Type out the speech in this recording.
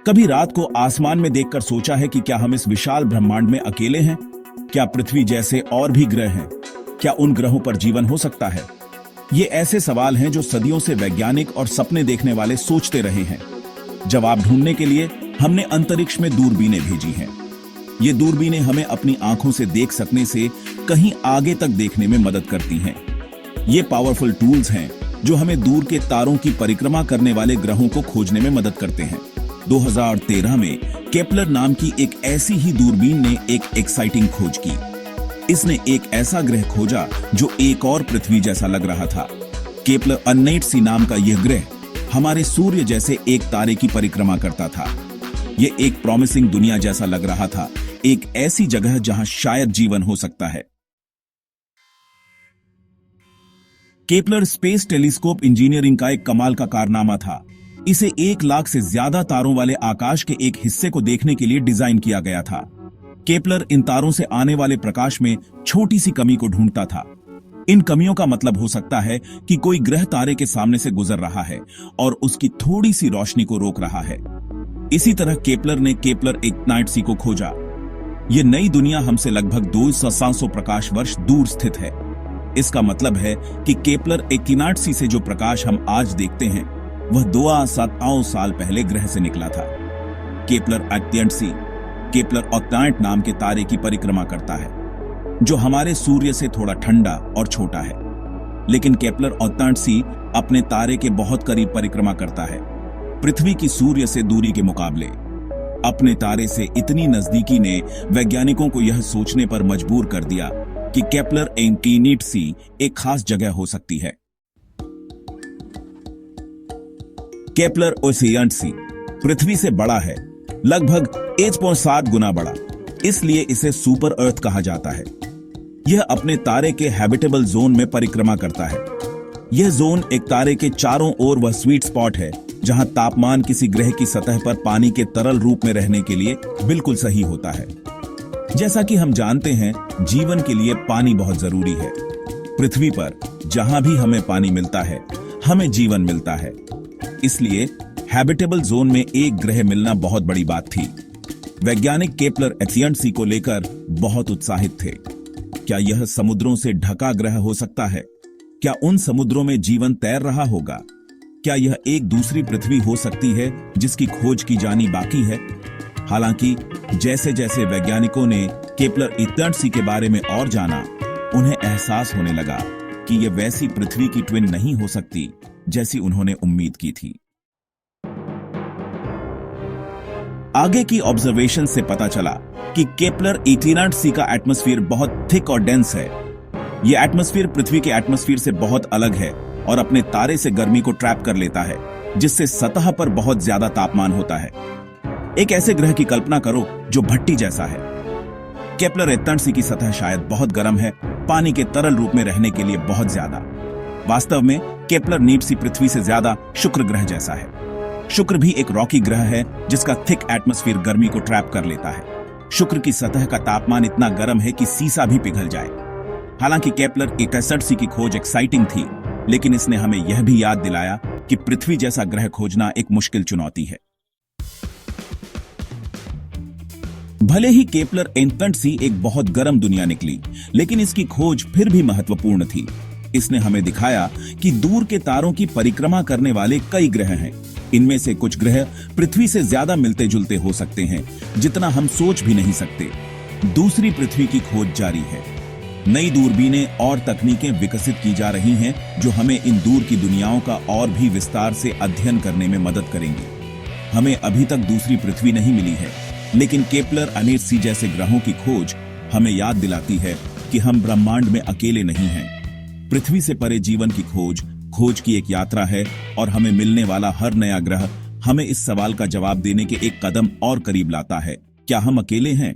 कभी रात को आसमान में देखकर सोचा है कि क्या हम इस विशाल ब्रह्मांड में अकेले हैं? क्या पृथ्वी जैसे और भी ग्रह हैं? क्या उन ग्रहों पर जीवन हो सकता है? ये ऐसे सवाल हैं जो सदियों से वैज्ञानिक और सपने देखने वाले सोचते रहे हैं। जवाब ढूंढने के लिए हमने अंतरिक्ष में दूरबीनें भेजी हैं। ये दूरबीनें हमें अपनी आंखों से देख सकने से कहीं आगे तक देखने में मदद करती हैं। ये पावरफुल टूल्स हैं जो हमें दूर के तारों की परिक्रमा करने वाले ग्रहों को खोजने में मदद करते हैं। 2013 में केपलर नाम की एक ऐसी ही दूरबीन ने एक एक्साइटिंग खोज की। इसने एक ऐसा ग्रह खोजा जो एक और पृथ्वी जैसा लग रहा था। केपलर अन्नेट सी नाम का यह ग्रह हमारे सूर्य जैसे एक तारे की परिक्रमा करता था। यह एक प्रॉमिसिंग दुनिया जैसा लग रहा था, एक ऐसी जगह जहां शायद जीवन हो सकता है। केपलर स्पेस टेलीस्कोप इंजीनियरिंग का एक कमाल का कारनामा था। इसे 1 लाख से ज्यादा तारों वाले आकाश के एक हिस्से को देखने के लिए डिजाइन किया गया था। केपलर इन तारों से आने वाले प्रकाश में छोटी सी कमी को ढूंढता था। इन कमियों का मतलब हो सकता है कि कोई ग्रह तारे के सामने से गुजर रहा है और उसकी थोड़ी सी रोशनी को रोक रहा है। इसी तरह केपलर ने केपलर इग्नाइट सी को खोजा। यह नई दुनिया हमसे लगभग 200-700 प्रकाश वर्ष दूर स्थित है। इसका मतलब है कि केपलर इग्नाइट सी से जो प्रकाश हम आज देखते हैं वह 2.7 साल पहले ग्रह से निकला था। केपलर इग्नाइट सी केपलर इग्नाइट नाम के तारे की परिक्रमा करता है जो हमारे सूर्य से थोड़ा ठंडा और छोटा है। लेकिन केपलर इग्नाइट सी अपने तारे के बहुत करीब परिक्रमा करता है, पृथ्वी की सूर्य से दूरी के मुकाबले। अपने तारे से इतनी नजदीकी ने वैज्ञानिकों को यह सोचने पर मजबूर कर दिया कि केपलर इग्नाइट सी एक खास जगह हो सकती है। केपलर इग्नाइट सी पृथ्वी से बड़ा है, लगभग 1.7 गुना बड़ा, इसलिए इसे सुपर अर्थ कहा जाता है। यह अपने तारे के हैबिटेबल जोन में परिक्रमा करता है। यह जोन एक तारे के चारों ओर वह स्वीट स्पॉट है जहां तापमान किसी ग्रह की सतह पर पानी के तरल रूप में रहने के लिए बिल्कुल सही होता है। जैसा कि हम जानते हैं, जीवन के लिए पानी बहुत जरूरी है। पृथ्वी पर जहां भी हमें पानी मिलता है, हमें जीवन मिलता है। इसलिए हैबिटेबल जोन में एक ग्रह मिलना बहुत बड़ी बात थी। वैज्ञानिक केपलर इग्नाइट सी को लेकर बहुत उत्साहित थे। क्या यह समुद्रों से ढका ग्रह हो सकता है? क्या उन समुद्रों में जीवन तैर रहा होगा? क्या यह एक दूसरी पृथ्वी हो सकती है जिसकी खोज की जानी बाकी है? हालांकि जैसे जैसे वैज्ञानिकों ने केपलर इग्नाइट सी के बारे में और जाना, उन्हें एहसास होने लगा कि यह वैसी पृथ्वी की ट्विन नहीं हो सकती जैसी उन्होंने उम्मीद की थी। आगे की ऑब्जर्वेशन से पता चला कि केपलर इग्नाइट सी का एटमॉस्फेयर बहुत थिक और डेंस है। यह एटमॉस्फेयर पृथ्वी के एटमॉस्फेयर से बहुत अलग है और अपने तारे से गर्मी को ट्रैप कर लेता है, जिससे सतह पर बहुत ज्यादा तापमान होता है। एक ऐसे ग्रह की कल्पना करो जो भट्टी जैसा है। केपलर इग्नाइट सी की सतह शायद बहुत गर्म है, पानी के तरल रूप में रहने के लिए बहुत ज्यादा। वास्तव में केपलर इग्नाइट सी पृथ्वी से ज्यादा शुक्र ग्रह जैसा है। शुक्र भी एक रॉकी ग्रह है जिसका थिक एटमॉस्फेयर गर्मी को ट्रैप कर लेता है। शुक्र की सतह का तापमान इतना गर्म है कि सीसा भी पिघल जाए। हालांकि केपलर इग्नाइट सी की खोज एक्साइटिंग थी, लेकिन इसने हमें यह भी याद दिलाया कि पृथ्वी जैसा ग्रह खोजना एक मुश्किल चुनौती है। भले ही केपलर इग्नाइट सी एक बहुत गर्म दुनिया निकली, लेकिन इसकी खोज फिर भी महत्वपूर्ण थी। इसने हमें दिखाया कि दूर के तारों की परिक्रमा करने वाले कई ग्रह हैं। इनमें से कुछ ग्रह पृथ्वी से ज्यादा मिलते जुलते हो सकते हैं, जितना हम सोच भी नहीं सकते। दूसरी पृथ्वी की खोज जारी है। नई दूरबीनें और तकनीकें विकसित की जा रही हैं जो हमें इन दूर की दुनियाओं का और भी विस्तार से अध्ययन करने में मदद करेंगी। हमें अभी तक दूसरी पृथ्वी नहीं मिली है, लेकिन केपलर इग्नाइट सी जैसे ग्रहों की खोज हमें याद दिलाती है कि हम ब्रह्मांड में अकेले नहीं हैं। पृथ्वी से परे जीवन की खोज की एक यात्रा है, और हमें मिलने वाला हर नया ग्रह हमें इस सवाल का जवाब देने के एक कदम और करीब लाता है, क्या हम अकेले हैं?